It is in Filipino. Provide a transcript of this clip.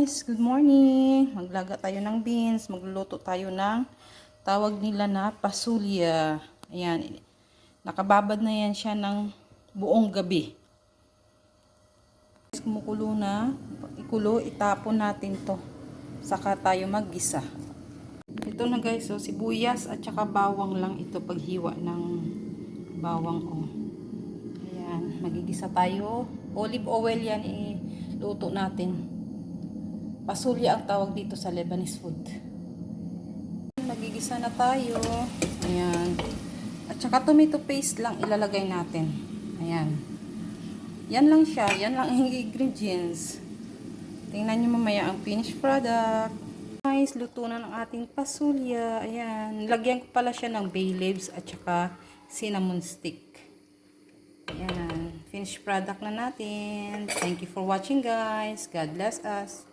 Guys, good morning. Maglaga tayo ng beans, magluluto tayo ng tawag nila na pasulya. Ayan, nakababad na yan siya ng buong gabi. Kumukulo na, ikulo, itapon natin to. Saka tayo maggisa. Ito na guys, so sibuyas at saka bawang lang ito paghiwa ng bawang ko. Ayan, magigisa tayo. Olive oil yan, iluto natin. Pasulya ang tawag dito sa Lebanese food. Nagigisa na tayo. Ayan. At saka tomato paste lang ilalagay natin. Ayan. Yan lang siya. Yan lang ang ingredients. Tingnan nyo mamaya ang finished product. Guys, luto na ng ating pasulya. Ayan. Lagyan ko pala siya ng bay leaves at saka cinnamon stick. Ayan. Finished product na natin. Thank you for watching guys. God bless us.